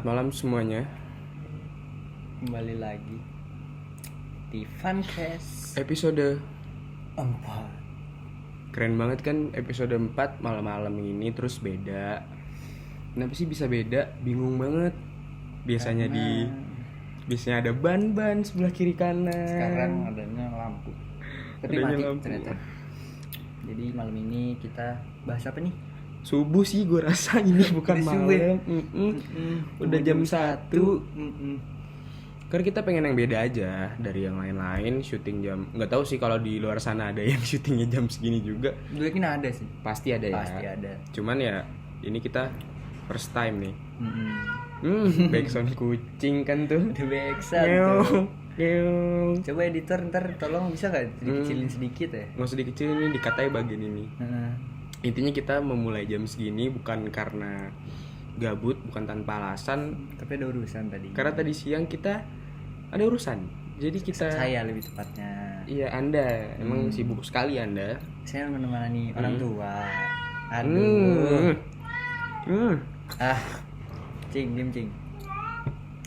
Selamat malam semuanya. Kembali lagi di Funcast Episode 4. keren banget kan, episode 4 malam-malam ini terus beda. Kenapa sih bisa beda? Bingung banget. Biasanya biasanya ada ban-ban sebelah kiri kanan. Sekarang adanya lampu. Tapi Adanya mati lampu. ternyata. Jadi malam ini kita bahas apa nih? Subuh sih gue rasa ini bukan Udah subuh ya? malam. Udah jam 1. Karena kita pengen yang beda aja dari yang lain-lain. Syuting jam, nggak tahu sih kalau di luar sana ada yang syutingnya jam segini juga. Gue yakin ada sih. Pasti ada ya. Pasti ada. Cuman ya ini kita first time nih. Backsound kucing kan tuh. Udah backsound Meow, tuh. meow. Coba editor ntar tolong bisa gak dikecilin sedikit ya? Nggak usah dikecilin nih, dikatai bagian ini. Intinya kita memulai jam segini bukan karena gabut, bukan tanpa alasan. Tapi ada urusan tadi. Karena tadi siang kita ada urusan. Jadi kita Saya lebih tepatnya. Iya, Anda emang sibuk sekali Anda. Saya menemani orang tua. Aduh. Cing, diem cing.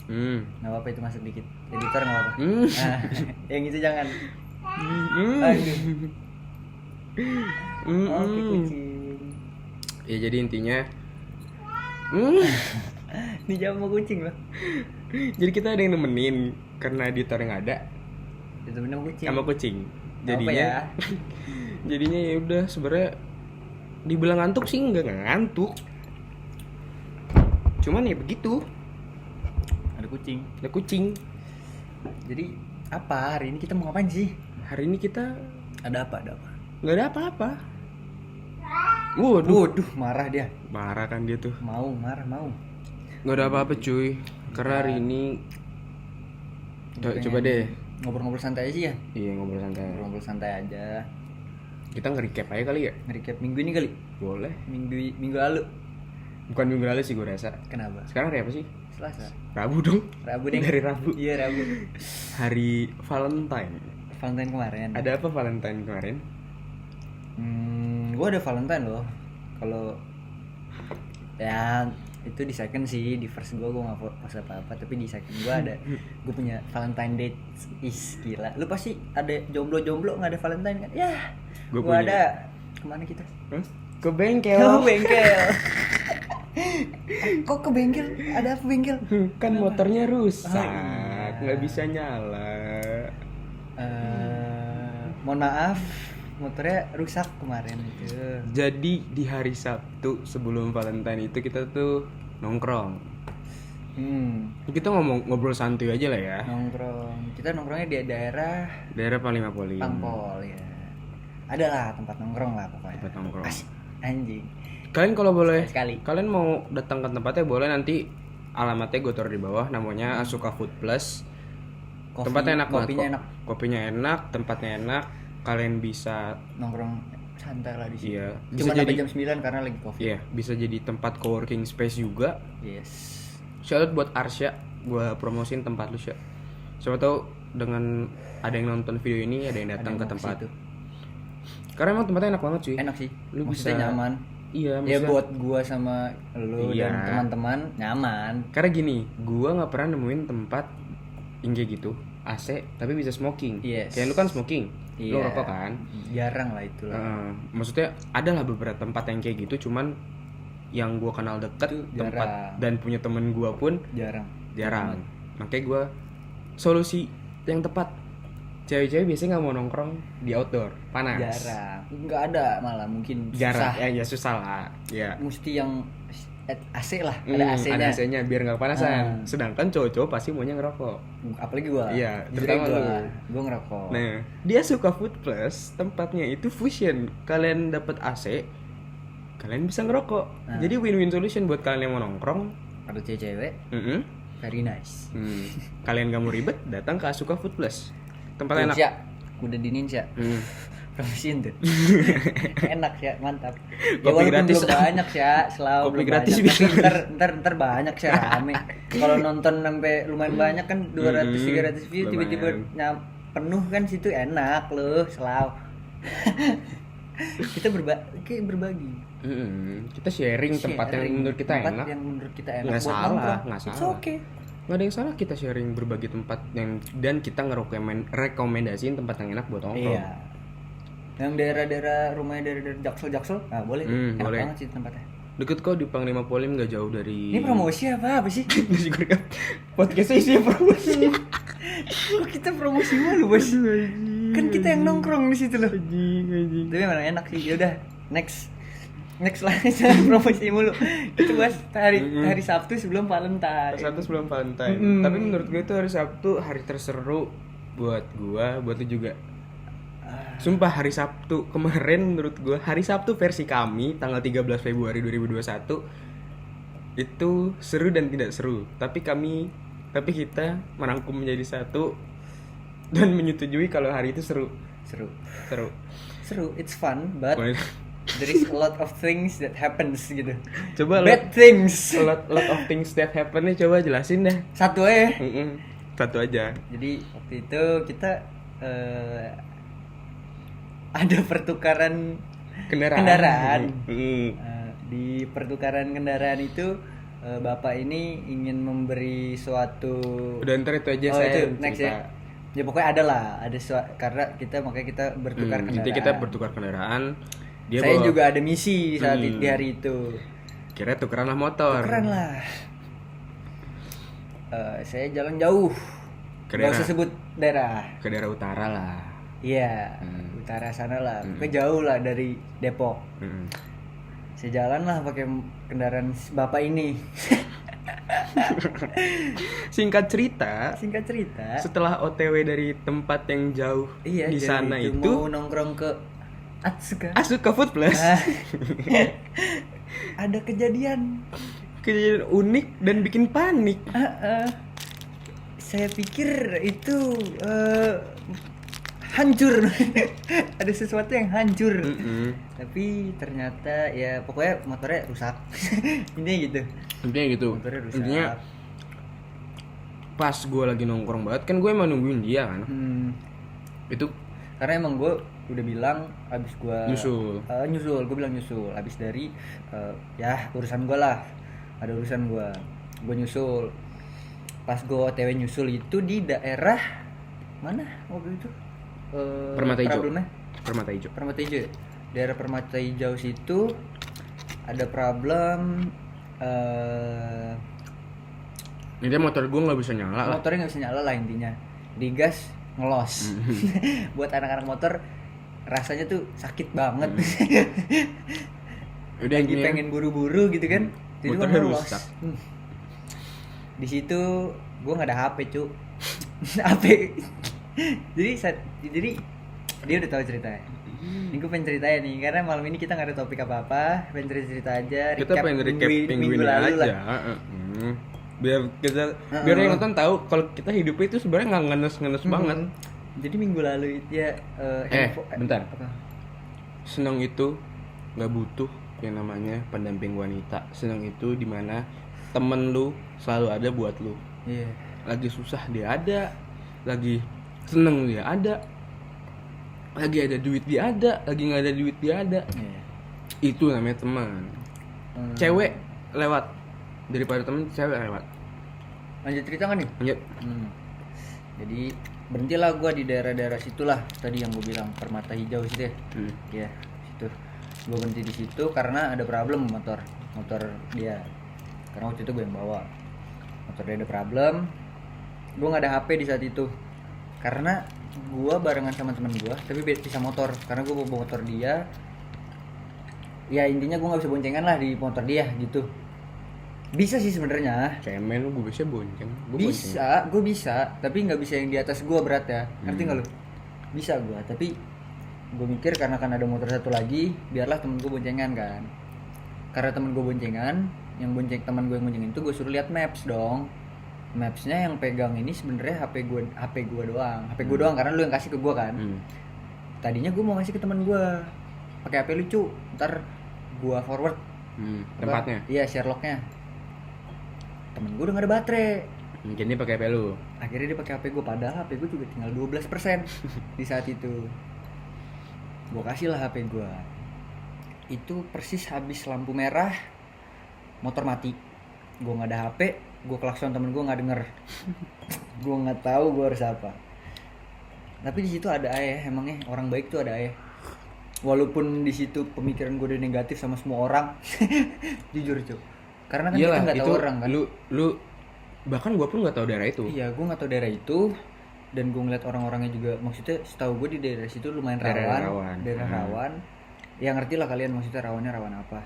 Nggak apa-apa itu masuk dikit. Editor nggak apa-apa. Yang itu jangan. Aduh. Oke kucing. Ya jadi intinya Ini jam mau kucing loh. jadi kita ada yang nemenin karena editor yang ada Itu bener kucing. sama kucing. Apa Jadinya ya? jadinya ya udah, sebenarnya dibilang ngantuk sih enggak ngantuk. Cuman ya begitu, Ada kucing. ada kucing. Jadi apa hari ini kita mau ngapain sih? Hari ini kita Ada apa? Ada apa? nggak ada apa-apa. Waduh, Marah dia. marah kan dia tuh. Marah mau. Nggak ada apa-apa cuy. Karena hari ini coba deh. Ngobrol-ngobrol santai aja sih ya. Iya, ngobrol santai. Ngobrol santai aja. Kita nge-recap aja kali ya. Nge-recap minggu ini kali. Boleh. Minggu lalu. Bukan minggu lalu sih gue rasa. Kenapa? Sekarang hari apa sih? Selasa. Rabu dong. Rabu deh. Dari Rabu. Iya Rabu. Hari Valentine. Valentine kemarin. Ada apa Valentine kemarin? Gue ada Valentine loh. Kalau ya itu di second sih, di first gue nggak post apa-apa, tapi di second gue ada, gue punya Valentine date. Gila. Lu pasti ada jomblo nggak ada Valentine kan? Ya. Gua Gue punya. ada. Kemana kita? Ke bengkel. Ke bengkel. Kok ke bengkel? Ada apa bengkel? Kan motornya rusak, iya. nggak bisa nyala. Mohon maaf, motornya rusak kemarin itu. Jadi di hari Sabtu sebelum Valentine itu kita tuh nongkrong. Kita ngobrol santuy aja lah ya. Nongkrong. Kita nongkrongnya di daerah Daerah Paling. Pangpol ya. Ada lah tempat nongkrong lah pokoknya. Tempat nongkrong. Asik, anjing. Kalian kalau boleh, Sekali. kalian mau datang ke tempatnya boleh, nanti alamatnya gue taruh di bawah. Namanya Asuka Food Plus. Tempatnya enak banget. Kopinya enak. Kopinya enak, tempatnya enak. Kalian bisa, Nongkrong santai lah di sini. iya, Cuma bisa sampai jadi, jam 9 karena lagi Covid. iya, bisa jadi tempat co-working space juga. Yes. Shout out buat Arsya, gue promosiin tempat lu, Sya. Siapa tahu dengan ada yang nonton video ini, ada yang datang ke tempat. Situ. Karena emang tempatnya enak banget sih. Enak sih. Lu Maksudnya bisa nyaman. Iya, Ya maksudnya- buat gua sama lu Iya. dan teman-teman nyaman. Karena gini, gua nggak pernah nemuin tempat yang kayak gitu AC tapi bisa smoking. Yes. Kayak lu kan smoking, lu Iya. rokok kan. Jarang lah itu lah. Maksudnya ada lah beberapa tempat yang kayak gitu, cuman yang gua kenal deket Itu tempat jarang. dan punya temen gua pun jarang. Makanya gua solusi yang tepat. Cewek-cewek biasanya nggak mau nongkrong di outdoor, panas. Jarang. Enggak ada malah mungkin Jarang. susah. Ya susah lah. Ya. Mesti yang AC lah, ada AC-nya. Ada AC-nya biar nggak kepanasan. Sedangkan cowok-cowok pasti maunya ngerokok. Apalagi gua. Iya, Justru terutama lu. gua ngerokok. Nah, dia suka Food Plus, tempatnya itu fusion. Kalian dapat AC, kalian bisa ngerokok. Nah. Jadi win-win solution buat kalian yang mau nongkrong. Ada cewek-cewek, very nice. Kalian gak mau ribet, datang ke Asuka Food Plus. Tempatnya enak. Ninja, udah di Ninja. Promosiin tuh. Enak ya, mantap. Ya Kopi walaupun gratis. belum banyak ya, selalu Kopi belum gratis banyak. bisa. Tapi ntar banyak sih rame. Kalau nonton sampai lumayan banyak kan 200-300 view, tiba-tiba penuh kan, situ enak loh, selalu. Kita berbagi. Kita sharing tempat yang menurut kita tempat enak. yang menurut kita enak Nggak buat salah, nongkrong. nggak It's salah. okay. Nggak ada yang salah kita sharing berbagi tempat yang dan kita ngerekomendasiin tempat yang enak buat nongkrong. Iya. Yang daerah-daerah rumahnya daerah-daerah Jaksel, boleh. Enak boleh. banget sih tempatnya. Deket kok di Panglima Polim, nggak jauh dari. Ini promosi apa sih? Podcastnya isinya promosi. Kok kita promosi mulu, Bos? Kan kita yang nongkrong di situ loh. Anjing. Tapi mana enak sih. Yaudah, next lah. Jangan promosi mulu. Itu bahas hari Sabtu sebelum Valentine. Sabtu sebelum Valentine. Tapi menurut gue itu hari Sabtu hari terseru buat lu juga. Sumpah hari Sabtu kemarin menurut gue hari Sabtu versi kami tanggal 13 Februari 2021 itu seru dan tidak seru. Tapi kita merangkum menjadi satu dan menyetujui kalau hari itu seru. It's fun, but there is a lot of things that happens gitu. Coba bad things. A lot of things that happen nih, coba jelasin dah. Satu aja. Satu aja. Jadi waktu itu kita ada pertukaran kendaraan. Di pertukaran kendaraan itu bapak ini ingin memberi suatu. Udah ntar itu aja saya. Itu next ya. Ya pokoknya karena makanya kita bertukar kendaraan. Jadi kita bertukar kendaraan. Saya juga ada misi saat di hari itu. Kira tukeran lah motor. Saya jalan jauh. Gak usah sebut daerah. Ke daerah utara lah. Iya, utara sana lah. Pokoknya jauh lah dari Depok. Saya jalan lah pakai kendaraan bapak ini. Singkat cerita, setelah OTW dari tempat yang jauh di sana itu mau nongkrong ke Asuka Food Plus. Ada kejadian unik dan bikin panik. Saya pikir itu hancur. Ada sesuatu yang hancur. Tapi ternyata ya pokoknya motornya rusak. Intinya gitu. Motornya rusak. Intinya pas gue lagi nongkrong banget kan gue emang nungguin dia kan. Itu karena emang gue udah bilang abis gue nyusul. Gue bilang nyusul abis dari urusan gue lah. Ada urusan gue nyusul. Pas gue OTW nyusul itu di daerah mana waktu itu? Permata Hijau. Permata Hijau. Daerah Permata Hijau situ ada problem. Intinya motor gue nggak bisa nyala. Motornya nggak bisa nyala lah intinya. Digas ngelos. Buat anak-anak motor rasanya tuh sakit banget. Udah lagi pengen buru-buru gitu kan. Motornya rusak. Di situ gue nggak ada HP cu. HP. jadi dia udah tahu ceritanya. Ini gue pengen ceritain nih karena malam ini kita nggak ada topik apa-apa, pengen cerita aja. Kita pengen recap minggu lalu aja. Biar yang nonton tahu kalau kita hidupnya itu sebenarnya nggak ngenes banget. Jadi minggu lalu itu ya. Bentar. Apa? Senang itu nggak butuh yang namanya pendamping wanita. Senang itu dimana temen lu selalu ada buat lu. Iya. Lagi susah dia ada, lagi seneng dia ada, lagi ada duit dia ada, lagi nggak ada duit dia ada. Yeah. Itu namanya teman. Cewek lewat daripada temen, cewek lewat. Lanjut cerita kan nih? Lanjut. Jadi berhentilah gue di daerah-daerah situlah tadi yang gue bilang Permata Hijau situ ya. Ya situ. Gue berhenti di situ karena ada problem motor dia. Karena waktu itu gue yang bawa. Motor dia ada problem. Gue nggak ada HP di saat itu. Karena gue barengan sama teman gue, tapi bisa motor. Karena gue bawa motor dia. Ya intinya gue nggak bisa boncengan lah di motor dia gitu. Bisa sih sebenarnya. Cemen lu, gue bisa bonceng. Gue bisa, tapi nggak bisa yang di atas gue berat ya. Ngerti nggak lu? Bisa gue, tapi gue mikir karena kan ada motor satu lagi, biarlah temen gue boncengan kan. Karena temen gue boncengan, teman gue yang boncengin itu gue suruh lihat maps dong. Mapsnya yang pegang ini sebenarnya HP gue doang karena lu yang kasih ke gue kan. Tadinya gue mau ngasih ke teman gue pakai HP lucu, ntar gue forward tempatnya. Iya, Sherlocknya. Temen gue udah gak ada baterai. Jadi pakai HP lu. Akhirnya dia pakai HP gue, padahal HP gue juga tinggal 12% di saat itu. Gue kasih lah HP gue. Itu persis habis lampu merah, motor mati. Gue nggak ada HP, gue klakson temen gue nggak denger. Gue nggak tahu gue harus apa. Tapi di situ ada ayah, emangnya orang baik tuh ada ayah. Walaupun di situ pemikiran gue udah negatif sama semua orang, jujur cuy. Karena kan Iyalah, kita nggak tahu orang kan. Lu bahkan gua pun nggak tahu daerah itu. Iya, gue nggak tahu daerah itu. Dan gue ngeliat orang-orangnya juga, maksudnya setahu gue di daerah situ lumayan Daerah rawan. rawan. Daerah Hmm. rawan. Ya ngerti lah kalian maksudnya rawannya rawan apa.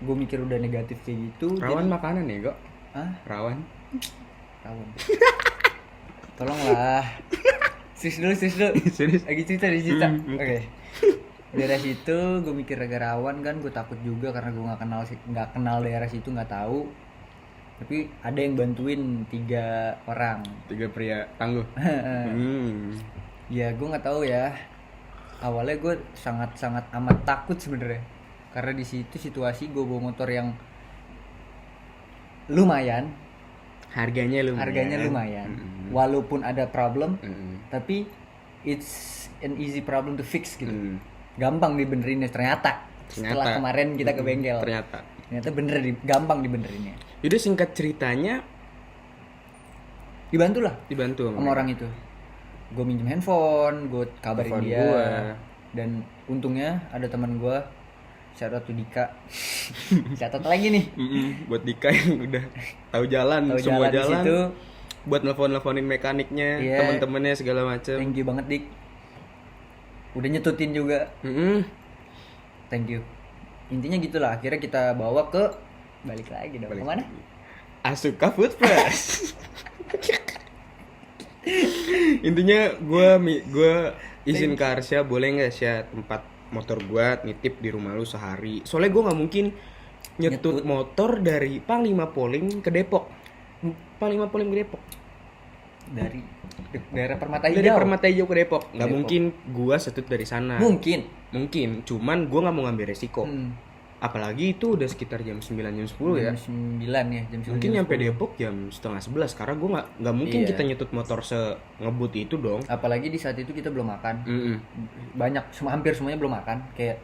Gue mikir udah negatif kayak gitu. Rawan makanan ya, Kok? Hah? Rawan. Rawan. Tolonglah. Serius dulu. Serius. Lagi cerita. Oke. Oke. Daerah situ gue mikir agak rawan kan, gue takut juga karena gue nggak kenal daerah situ, nggak tahu. Tapi ada yang bantuin 3 orang. 3 pria tangguh. Ya gue nggak tahu ya. Awalnya gue sangat amat takut sebenarnya. Karena di situ situasi gue bawa motor yang lumayan. Harganya lumayan. Walaupun ada problem, Mm-mm. tapi it's an easy problem to fix gitu. Mm. Gampang dibenerinnya ternyata. Setelah kemarin kita ke bengkel. Ternyata Bener gampang dibenerinnya. Udah singkat ceritanya Dibantu sama sama orang itu. Gue minjem handphone, gue kabarin Telepon dia. gua. Dan untungnya ada teman gue, shout out to Dika. Catat lagi nih. Buat Dika yang udah tahu jalan, Tahu semua jalan di jalan. situ. Buat nelfonin mekaniknya, Iya. temen-temennya segala macem. Thank you banget Dik. Udah nyetutin juga. Thank you. Intinya gitulah. Akhirnya kita bawa ke balik lagi dong. Kemana? Asuka Food Plus. Intinya gue izin ke Arsya, boleh nggak Sya tempat motor gue nitip di rumah lu sehari. Soalnya gue nggak mungkin nyetut motor dari Panglima Polim ke Depok. Panglima Polim ke Depok. Dari daerah Permata Hijau. Dari Permata Hijau ke Depok. Nggak Depok. mungkin gue setut dari sana. Mungkin, cuman gue nggak mau ngambil resiko. Apalagi itu udah sekitar jam 9 jam 10 ya. Jam 9 ya, jam 9. Mungkin nyampe Depok jam setengah 11 karena gue nggak mungkin Iya. kita nyetut motor ngebut itu dong. Apalagi di saat itu kita belum makan. Mm-mm. Banyak, hampir semuanya belum makan. Kayak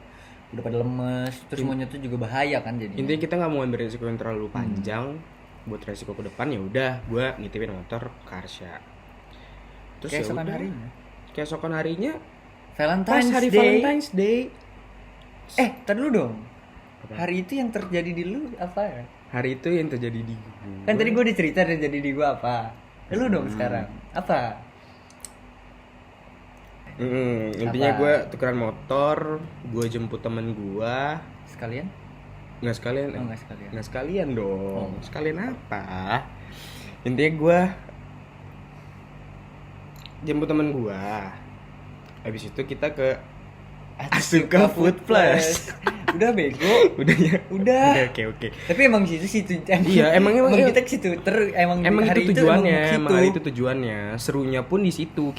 udah pada lemes, terus semuanya tuh juga bahaya kan jadinya. Intinya kita nggak mau ambil resiko yang terlalu panjang buat resiko ke depan. Ya udah, gue nitipin motor ke Arsya. Terus ya keesokan udah. harinya Keesokan harinya Valentine's pas hari Day. Valentine's Day. Tar dulu dong. Hari itu yang terjadi di lu apa ya? Hari itu yang terjadi di gue. Kan tadi gue udah cerita yang terjadi di gue apa. Lu dong sekarang. Apa? Intinya Apa? gue tukeran motor, gue jemput temen gue. Sekalian? Nggak sekalian. Oh, nggak sekalian. Nggak sekalian dong. Oh. Sekalian apa? Intinya gue jemput temen gue. Habis itu kita ke Asuka Food Plus. Udah bego. Udah ya. Udah. Oke. Tapi emang situ Iya, emang kita ke situ emang itu hari tujuannya. itu Emang hari itu tujuannya. Serunya pun di situ.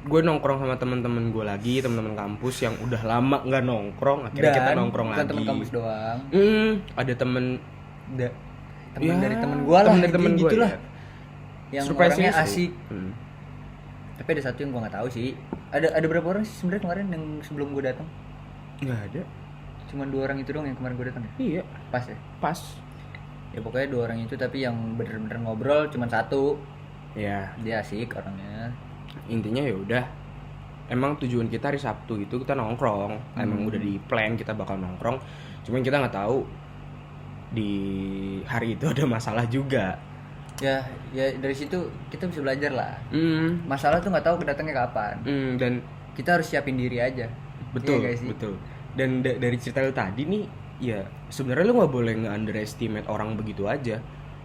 Gue nongkrong sama teman-teman gue lagi, teman-teman kampus yang udah lama nggak nongkrong. Akhirnya kita nongkrong bukan lagi. teman kampus doang. Ada temen Temen Ya, dari temen gua lah. temen dari temen gua, gitulah. ya. Yang Surprise-nya orangnya seru. asik. Tapi ada satu yang gua nggak tahu sih. Ada berapa orang sih sebenarnya kemarin yang sebelum gua datang? Nggak ada. Cuman 2 orang itu doang yang kemarin gua datang ya. Iya, Pas ya. pas. Ya pokoknya 2 orang itu, tapi yang bener-bener ngobrol cuman 1. Ya, Dia asik orangnya. intinya ya udah. Emang tujuan kita hari Sabtu itu kita nongkrong. Emang udah di plan kita bakal nongkrong. Cuman kita nggak tahu di hari itu ada masalah juga. Ya dari situ kita bisa belajar lah. Masalah tuh nggak tahu kedatangnya kapan. Dan Kita harus siapin diri aja. betul, Iya nggak sih? betul. Dan dari cerita lu tadi nih, ya sebenarnya lu nggak boleh nge-underestimate orang begitu aja.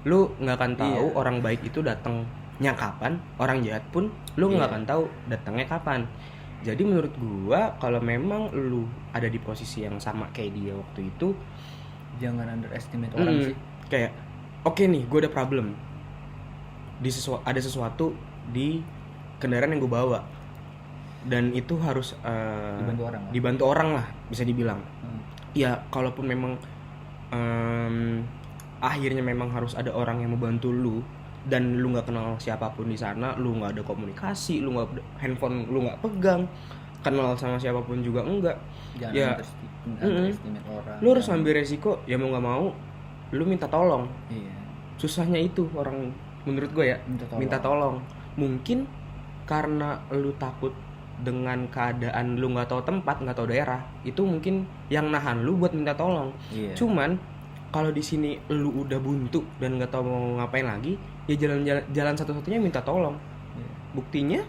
Lu nggak akan tahu Iya. orang baik itu datangnya kapan, orang jahat pun lu nggak akan tahu datangnya kapan. Jadi menurut gua kalau memang lu ada di posisi yang sama kayak dia waktu itu, Jangan underestimate orang sih. kayak oke nih, gua ada problem. Ada sesuatu di kendaraan yang gue bawa. Dan itu harus dibantu orang lah, bisa dibilang. Ya kalaupun memang akhirnya memang harus ada orang yang membantu lu dan lu nggak kenal siapapun di sana, lu nggak ada komunikasi, lu nggak handphone lu nggak pegang, kenal sama siapapun juga enggak. Jangan Ya, underestimate orang. lu harus ambil resiko, ya mau nggak mau lu minta tolong. Iya. Susahnya itu orang, menurut gue ya, minta tolong. Mungkin karena lu takut dengan keadaan lu nggak tahu tempat, nggak tahu daerah, itu mungkin yang nahan lu buat minta tolong. Iya. Cuman kalau di sini lu udah buntu dan nggak tahu mau ngapain lagi, ya jalan satu-satunya minta tolong. Iya. Buktinya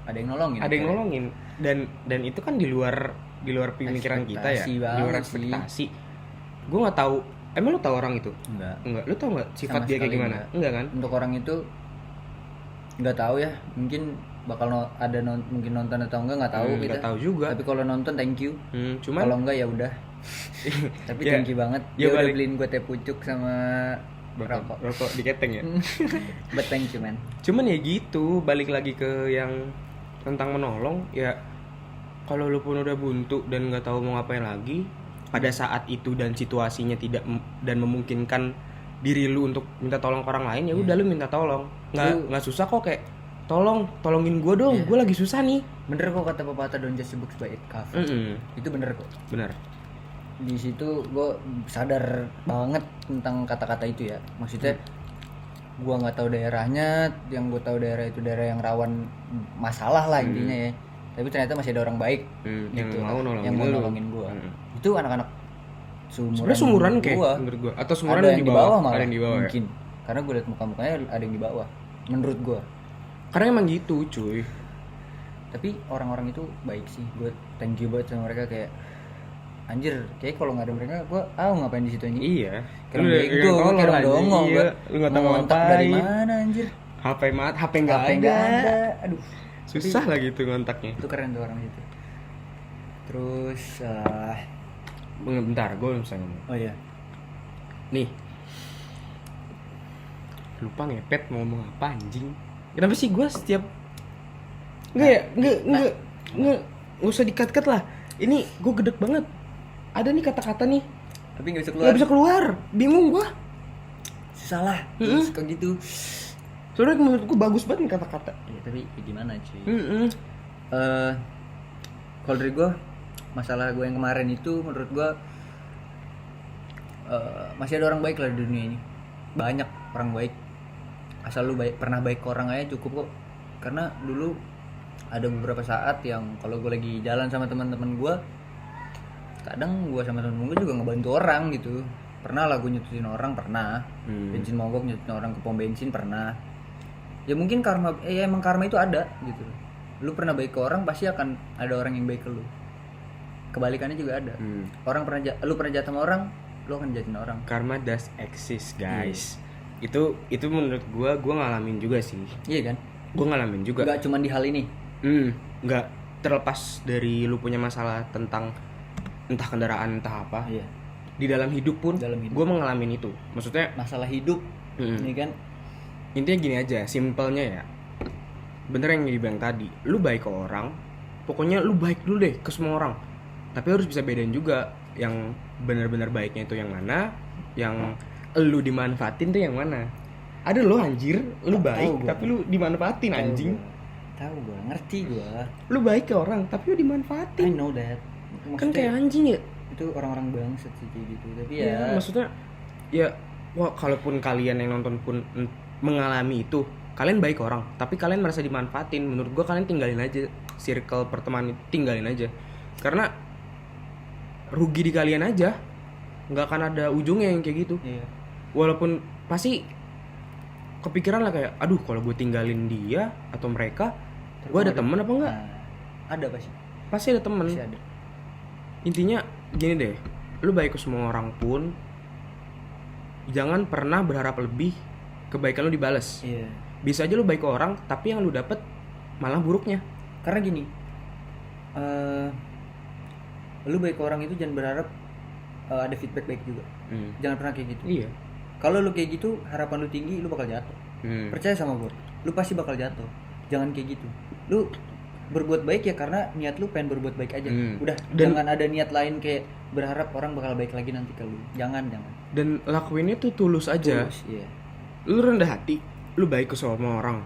Ada yang nolongin. ada yang nolongin, dan itu kan di luar pemikiran kita ya, Ekspektasi di luar banget sih. ekspektasi. Gue nggak tahu, emang lu tahu orang itu? Enggak. Lu tahu nggak sifat Sama dia kayak sekali gimana? Enggak kan? Untuk orang itu nggak tahu ya, mungkin bakal mungkin nonton atau nggak tahu kita. Nggak tahu juga. Tapi kalau nonton thank you. Cuman Kalau enggak ya udah. Tapi Ya, thank you banget. ya Dia udah balik. beliin gue teh pucuk sama rokok. diketeng ya. But thank you man. Cuman ya gitu, balik lagi ke yang tentang menolong ya. Kalau lu pun udah buntu dan nggak tahu mau ngapain lagi pada saat itu dan situasinya tidak dan memungkinkan diri lu untuk minta tolong ke orang lain, ya udah lu minta tolong. Nggak susah kok, kayak tolongin gue dong, gue lagi susah nih. Bener kok kata pepatah don't judge a book by its cover. Itu bener kok. Bener. Di situ gue sadar banget tentang kata-kata itu ya. Maksudnya gue nggak tahu daerahnya, yang gue tahu daerah itu daerah yang rawan masalah lah intinya ya. Tapi ternyata masih ada orang baik gitu, yang mau nolongin gue. Itu anak-anak sumuran kayak gua. menurut gue, atau sumuran Ada yang di bawah malah. ada yang di bawah mungkin karena gue liat muka-mukanya ada yang di bawah menurut gue. Karena emang gitu cuy. Tapi orang-orang itu baik sih, gue thank you banget sama mereka. Kayak anjir, kayak kalau nggak ada mereka gue ngapain di situ anjing. Iya. Kayak bego, kayak orang dongeng. Iya. Lu nggak tahu ngontak ngapain. dari mana anjir. HP nggak ada. Aduh, Susah lah gitu ngontaknya. itu keren tuh orang itu. Terus Bentar, gue bisa ngomong. oh iya, Nih. Lupa ngepet mau ngomong apa anjing. Kenapa sih gue setiap Nggak usah di-cut-cut lah. Ini gue gedek banget. Ada nih kata-kata nih tapi nggak bisa keluar. nggak bisa keluar. Bingung gue. Susah lah. Terus kok gitu. Soalnya menurut gue bagus banget nih kata-kata. Ya, tapi ya gimana cuy? Kalau dari gue, masalah gue yang kemarin itu menurut gue masih ada orang baik lah di dunia ini. Banyak orang baik. Asal lu pernah baik ke orang aja cukup kok. Karena dulu ada beberapa saat yang kalau gue lagi jalan sama teman-teman gue, kadang gue sama temen gue juga ngebantu orang gitu. Pernah lah gue nyutusin orang, pernah. Bensin mogok nyutusin orang ke pom bensin, pernah. Ya mungkin karma, emang karma itu ada gitu. Lu pernah baik ke orang, pasti akan ada orang yang baik ke lu. Kebalikannya juga ada. Lu pernah jahat sama orang, lu akan jahatin orang. Karma does exist, guys. Itu menurut gue ngalamin juga sih. Iya kan? Gue ngalamin juga. Gak cuma di hal ini. Nggak terlepas dari lu punya masalah tentang entah kendaraan entah apa. Iya. Di dalam hidup pun gue mengalami itu. Maksudnya masalah hidup ini kan. Intinya gini aja, simpelnya ya. Bener yang dibilang tadi, lu baik ke orang, pokoknya lu baik dulu deh ke semua orang. Tapi harus bisa bedain juga yang benar-benar baiknya itu yang mana, yang lu dimanfaatin tuh yang mana. Ada lo anjir, lu baik tapi lu dimanfaatin anjing. Tahu gue, ngerti gue. Lu baik ke orang tapi lu dimanfaatin. I know that. Maksudnya, kan kayak anjing ya. Itu orang-orang bangsat sih kayak gitu. Tapi ya maksudnya ya kalaupun kalian yang nonton pun mengalami itu, kalian baik ke orang tapi kalian merasa dimanfaatin, menurut gua kalian tinggalin aja circle pertemanan, tinggalin aja. Karena rugi di kalian aja, nggak akan ada ujungnya yang kayak gitu. Iya. Walaupun pasti kepikiran lah kayak, aduh kalau gue tinggalin dia atau mereka, gue ada temen apa enggak? Ada pasti. Pasti ada temen. Pasti ada. Intinya gini deh, lu baik ke semua orang pun jangan pernah berharap lebih, kebaikan lu dibales. Iya. Bisa aja lu baik ke orang tapi yang lu dapet malah buruknya. Karena gini, lu baik ke orang itu jangan berharap ada feedback baik juga. Jangan pernah kayak gitu. Iya. Kalau lu kayak gitu, harapan lu tinggi, lu bakal jatuh. Percaya sama gue, lu pasti bakal jatuh. Jangan kayak gitu. Lu berbuat baik ya karena niat lu pengen berbuat baik aja. Udah, jangan ada niat lain kayak berharap orang bakal baik lagi nanti ke lu. Jangan. Dan lakuinnya tuh tulus aja. Tulus, iya. Lu rendah hati, lu baik ke semua orang,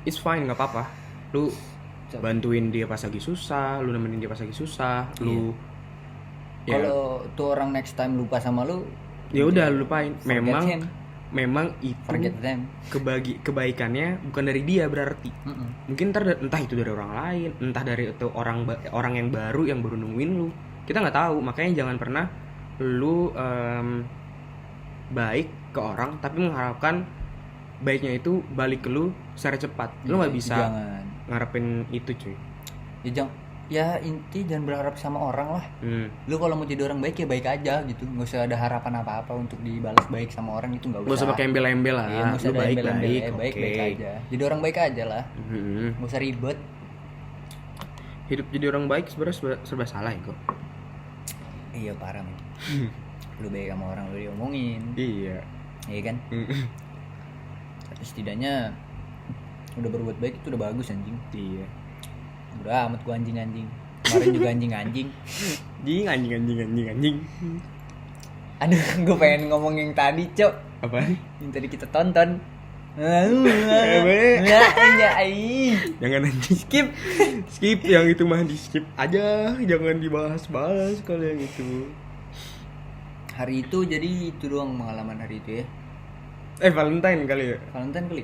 it's fine, nggak apa-apa. Lu bantuin dia pas lagi susah, lu nemenin dia pas lagi susah, lu ya, kalau tuh orang next time lupa sama lu, ya udah lu lupain. forget him. Memang itu Forget them. kebaikannya bukan dari dia berarti. Mungkin entah itu dari orang lain, entah dari itu orang yang baru nungguin lu. Kita nggak tahu. Makanya jangan pernah lu baik ke orang tapi mengharapkan baiknya itu balik ke lu secara cepat. Lu nggak bisa ngarepin itu, cuy. Inti jangan berharap sama orang lah. Lu kalau mau jadi orang baik ya baik aja gitu, nggak usah ada harapan apa-apa untuk dibalas baik sama orang, itu nggak usah. Gak usah pakai embel-embel lah. Iya, lu baik aja. Jadi orang baik aja lah. Nggak usah ribet. Hidup jadi orang baik sebenarnya serba salah ya kok. Iya parah men. Lu baik sama orang lu diomongin. Iya kan. Tapi setidaknya udah berbuat baik itu udah bagus anjing. Iya. Udah amat gua anjing. Kemarin juga anjing. Anjing. Aduh, gue pengen ngomong yang tadi, Cok. Apaan? Yang tadi kita tonton. Jangan anjing. Skip yang itu mah di skip aja, jangan dibahas-bahas kalau yang itu. Hari itu jadi itu doang pengalaman hari itu ya. Valentine kali ya. Valentine kali.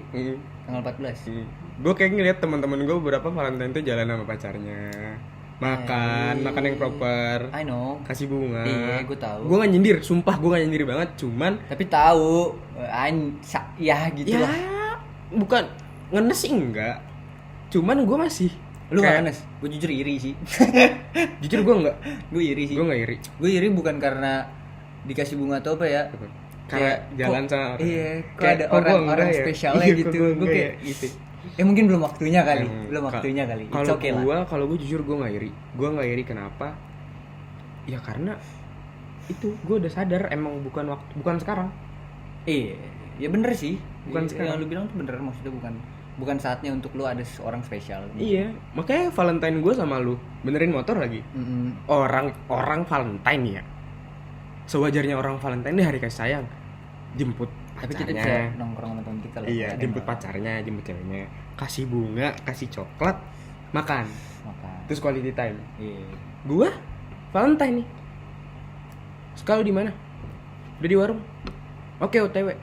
Tanggal 14. Gue kayak ngeliat teman-teman gue beberapa Valentine tuh jalan sama pacarnya, makan yang proper. I know. Kasih bunga. Iya, gue tahu. Gue nggak nyindir, sumpah gue nggak nyindir banget, cuman. Tapi tahu, ya gitu lah. Bukan ngenes sih enggak, cuman gue masih. Lu nggak ngenes? Gue jujur iri sih. Jujur gue nggak. Gue iri sih. Gue nggak iri. Gue iri bukan karena dikasih bunga atau apa ya. Karena jalan sama. Iya. Kok ada orang spesialnya gitu. Gue kayak gitu. Mungkin belum waktunya kali. Kalau gue jujur gue nggak iri. Gue nggak iri kenapa? Ya karena itu gue udah sadar emang bukan sekarang. Ya bener sih. Bukan sekarang. Yang lu bilang tuh bener, maksudnya bukan saatnya untuk lu ada seorang spesial. Iya, makanya Valentine gue sama lu benerin motor lagi. Orang Valentine ya. Sewajarnya orang Valentine di hari kasih sayang jemput pacarnya. Tapi kita bisa nongkrong sama teman kita lah. Iya, jemput pacarnya, jemput ceweknya, kasih bunga, kasih coklat, makan. Terus quality time. Iya. Gua Valentine nih. Sekarang di mana? Udah di warung. Oke, OTW.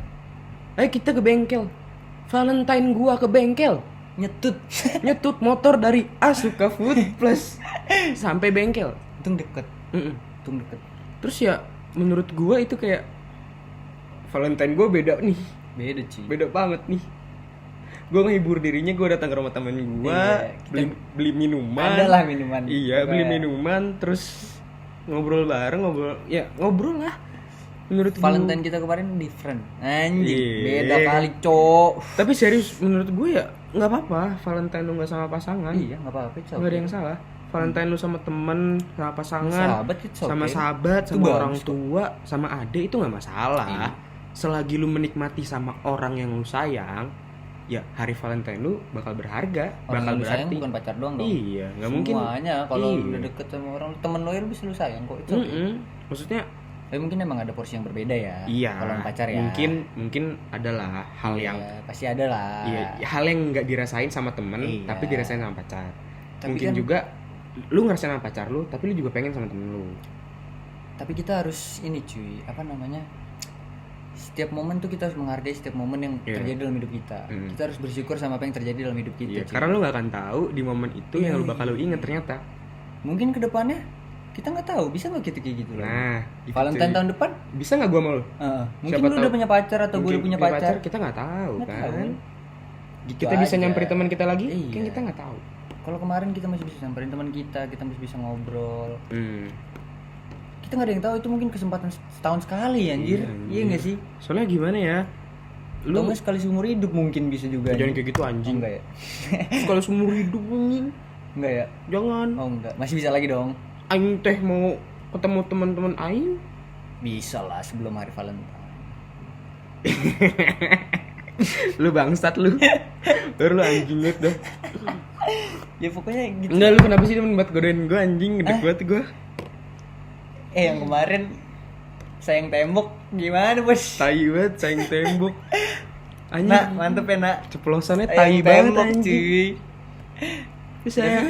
Ayo kita ke bengkel. Valentine gua ke bengkel. Nyetut motor dari Asuka Food Plus sampai bengkel. Untung deket. Terus ya menurut gua itu kayak Valentine gua beda nih. Beda sih. Beda banget nih. Gua ngehibur dirinya, gua datang ke rumah temen gua, beli minuman. Adalah minuman. Iya, beli minuman, terus ngobrol bareng, ngobrol lah. Menurut Valentine kita kemarin different. Anjing, beda kali, Cok. Tapi serius menurut gue ya enggak apa-apa Valentine lu enggak sama pasangan. Iya, enggak apa-apa, Cok. Enggak ada yang salah. Valentine lu sama temen, sama pasangan, sama sahabat, itu sama orang tua, sama adik itu enggak masalah. Selagi lu menikmati sama orang yang lu sayang, ya hari Valentine lu bakal berharga, bakal berarti. Sayang bukan pacar doang dong. Iya, enggak mungkin. Semuanya kalau udah deket sama orang, temen lo ya lu bisa lu sayang kok. Itu maksudnya mungkin emang ada porsi yang berbeda ya. Iya. Kalau pacar ya. Mungkin adalah hal yang pasti ada lah. Iya, hal yang enggak dirasain sama temen, tapi dirasain sama pacar. Tapi mungkin kan, juga lu ngerasain sama pacar lu, tapi lu juga pengen sama temen lu. Tapi kita harus ini cuy, apa namanya? Setiap momen tuh kita harus menghargai setiap momen yang terjadi dalam hidup kita. Kita harus bersyukur sama apa yang terjadi dalam hidup kita. Karena lu gak akan tahu di momen itu yang lu bakal lu inget ternyata. Mungkin kedepannya kita nggak tahu, bisa nggak kita kayak gitu loh. Nah, gitu Valentine tahun depan bisa nggak gua sama lu? Mungkin lu udah punya pacar atau gue udah punya pacar. Kita nggak tahu kan. Gitu kita aja. Bisa nyamperin teman kita lagi? Kan kita nggak tahu. Kalau kemarin kita masih bisa nyamperin teman kita masih bisa ngobrol. Kita nggak ada yang tahu, itu mungkin kesempatan setahun sekali anjir. Iya nggak sih? Soalnya gimana ya? Lu nggak sekali seumur hidup mungkin bisa juga. Jangan kayak gitu anjing. Enggak ya? Sekali seumur hidup anjing. Enggak ya? Jangan. Oh enggak, masih bisa lagi dong. Aing teh mau ketemu teman-teman aing bisa lah sebelum hari Valentine. Lu bangsat lu. Baru lu anjing banget dah. Ya pokoknya gitu. Enggak, lu kenapa sih temen buat godain gue anjing, gede banget gue. Yang kemarin sayang tembok gimana bos? Tai banget sayang tembok. Anjing. Nak, mantep ya nak. Ceplosannya tai banget anjing. Saya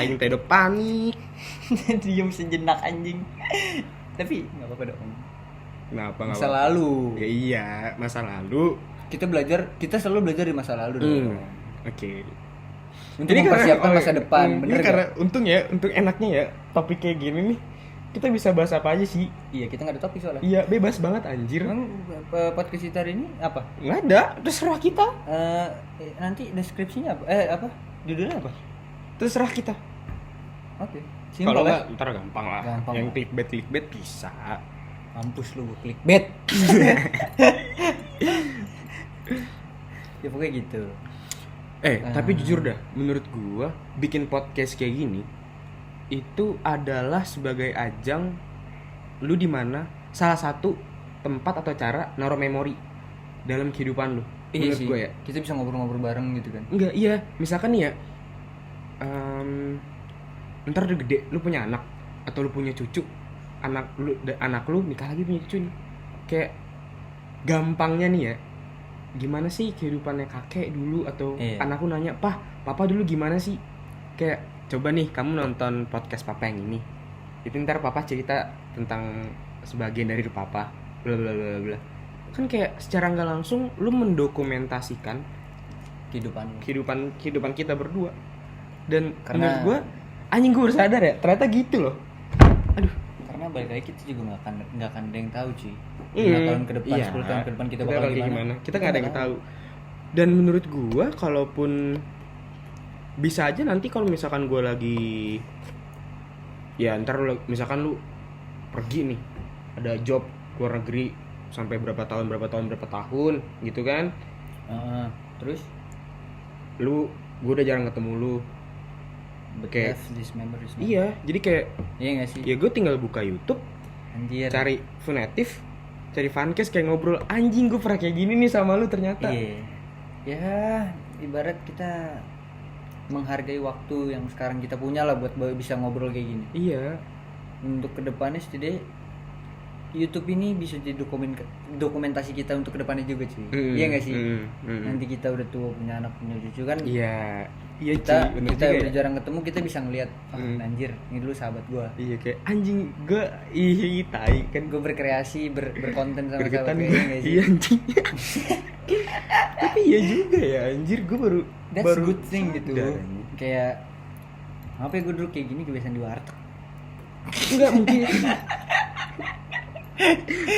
aing teh panik. Diam sejenak anjing. Tapi nggak apa-apa dong. Kenapa enggak? Masa lalu. Ya iya, masa lalu. Kita selalu belajar di masa lalu dong. Oke. Untuk mempersiapkan masa depan, bener ini karena gak? untuk enaknya ya topik kayak gini nih kita bisa bahas apa aja sih. Iya, kita nggak ada topik soalnya. Iya, bebas banget anjir. Emang podcast kita hari ini apa? Nggak ada, terserah kita. Nanti deskripsinya apa? Apa? Judulnya apa? Terserah kita. Oke. Kalau Simpel nggak ntar gampang lah. Gampang. Yang clickbait bisa. Mampus lu, clickbait. Ya pokoknya gitu. Tapi jujur dah, menurut gua bikin podcast kayak gini itu adalah sebagai ajang lu di mana salah satu tempat atau cara naruh memori dalam kehidupan lu. Iya Menurut sih. gua ya. Kita bisa ngobrol-ngobrol bareng gitu kan. Enggak, iya. Misalkan nih ya, ntar udah gede, lu punya anak atau lu punya cucu, anak lu nikah lagi punya cucu nih, kayak gampangnya nih ya, gimana sih kehidupannya kakek dulu atau anakku nanya, papa dulu gimana sih? Kayak coba nih kamu nonton podcast papa yang ini, itu ntar papa cerita tentang sebagian dari hidup papa, bla bla bla bla. Kan kayak secara nggak langsung lu mendokumentasikan kehidupan kita berdua. Dan menurut gue anjing, gue baru sadar ya ternyata gitu loh. Aduh, karena balik lagi kita juga nggak akan ada yang tahu cuy. 5 iya, tahun ke depan, 10 tahun ke depan kita bakal gimana? Kita nggak ada yang tahu. Dan menurut gue kalaupun bisa aja nanti kalau misalkan gue lagi ya ntar misalkan lu pergi nih, ada job luar negeri sampai berapa tahun gitu kan. Terus gue udah jarang ketemu lu. Kayak this memories. Iya, jadi kayak iya nggak sih? ya gue tinggal buka YouTube, Anjir. cari Funatif, cari Fancast, kayak ngobrol, anjing gue pernah kayak gini nih sama lu ternyata. Iya. Ya, ibarat kita menghargai waktu yang sekarang kita punya lah buat bisa ngobrol kayak gini. Iya. Untuk kedepannya setidaknya YouTube ini bisa jadi dokumentasi kita untuk kedepannya juga cuy. Iya nggak sih? Nanti kita udah tua, punya anak, punya cucu kan. Iya Kita cuy, udah jarang ketemu, kita bisa ngelihat anjir, ini dulu sahabat gua. Iya, kayak anjing gue tai kan, Gue berkreasi, berkonten sama berketan sahabat gue. gak sih? Iya anjing. Tapi iya juga ya anjir, gue That's good thing gitu. sadar. Kayak apa ya, gue dulu kayak gini kebiasaan di warteg. Enggak mungkin.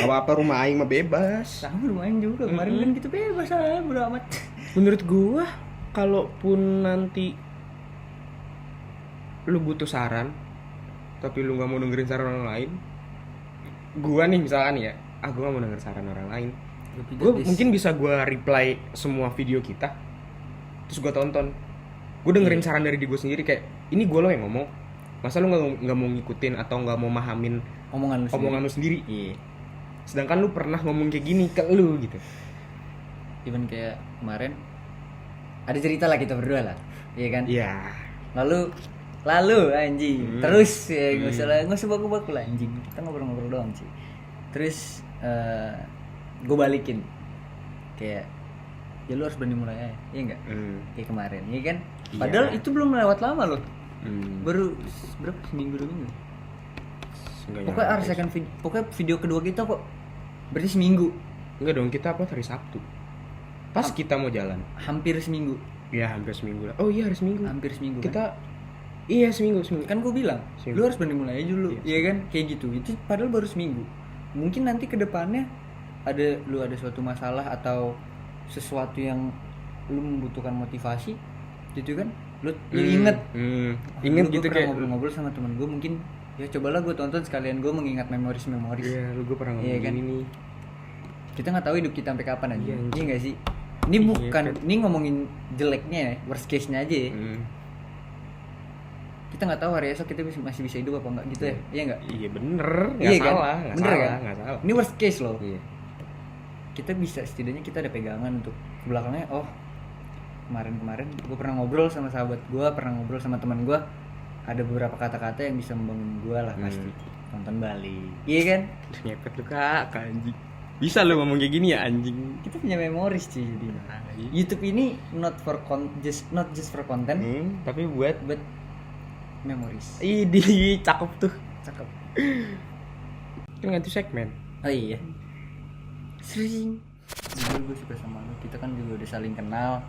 Apa rumah aing mah bebas. Sama lumayan juga kemarin kan kita bebas lah, bodo amat. Menurut gua kalaupun nanti lu butuh saran tapi lu nggak mau dengerin saran orang lain, gua nih misalkan ya, gua nggak mau denger saran orang lain, gua mungkin bisa gua reply semua video kita terus gua tonton, gua dengerin saran dari diri gua sendiri, kayak ini gua lo yang ngomong, masa lu nggak mau ngikutin atau nggak mau mahamin omongan lu sendiri. Iya. Sedangkan lu pernah ngomong kayak gini ke lu gitu. Even kayak kemarin ada cerita lah kita berdua lah, iya kan? Iya. Lalu anjing. Terus ya nggak usah baku-baku lah anjing. Kita ngobrol-ngobrol doang sih. Terus gue balikin kayak ya lu harus berani mulai aja, iya nggak? Kayak kemarin, iya kan? Padahal itu belum lewat lama loh. Baru berapa, seminggu 2 minggu. Pokoknya video kedua kita kok berarti seminggu. Enggak dong, kita upload hari Sabtu. Pas kita mau jalan. Hampir seminggu. Ya, hampir seminggu lah. Oh iya, hari seminggu. Hampir seminggu. Kita iya seminggu. Kan gue bilang, lu harus berani mulai aja dulu. Iya kan? Kayak gitu. Itu padahal baru seminggu. Mungkin nanti ke depannya ada suatu masalah atau sesuatu yang lu membutuhkan motivasi gitu kan? Lu inget gitu kayak ngobrol-ngobrol sama teman gue, mungkin ya cobalah gue tonton sekalian gue mengingat memoris. Iya, lu gue pernah ngomong kan? ini. Kita nggak tahu hidup kita sampai kapan aja. Iya nggak sih? Ini Iya, bukan, kan? ini ngomongin jeleknya ya, worst case-nya aja ya. Kita nggak tahu hari esok kita masih bisa hidup apa enggak gitu ya. Iya nggak? Iya bener, nggak Iya, salah, kan? nggak Bener, salah, kan? nggak salah. Ini worst case loh. Iya. Kita bisa, setidaknya kita ada pegangan untuk ke belakangnya. Oh, kemarin gue pernah ngobrol sama sahabat gue, pernah ngobrol sama teman gue, ada beberapa kata-kata yang bisa membangun gue lah pasti. Nonton balik, iya kan? Nyepet lu kak anjing. Bisa lu ngomong kayak gini ya anjing. Kita punya memories cuy jadinya. YouTube ini not just for content, Tapi buat but memories. Idih, cakep tuh. Cakep. Kan ganti segmen. Oh iya. Sering. Jujur gue suka sama lu. Kita kan juga udah saling kenal.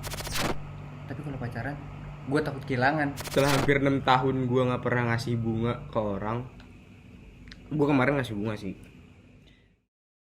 Tapi kalau pacaran, gue takut kehilangan. Setelah hampir 6 tahun gue nggak pernah ngasih bunga ke orang. Gue kemarin ngasih bunga sih.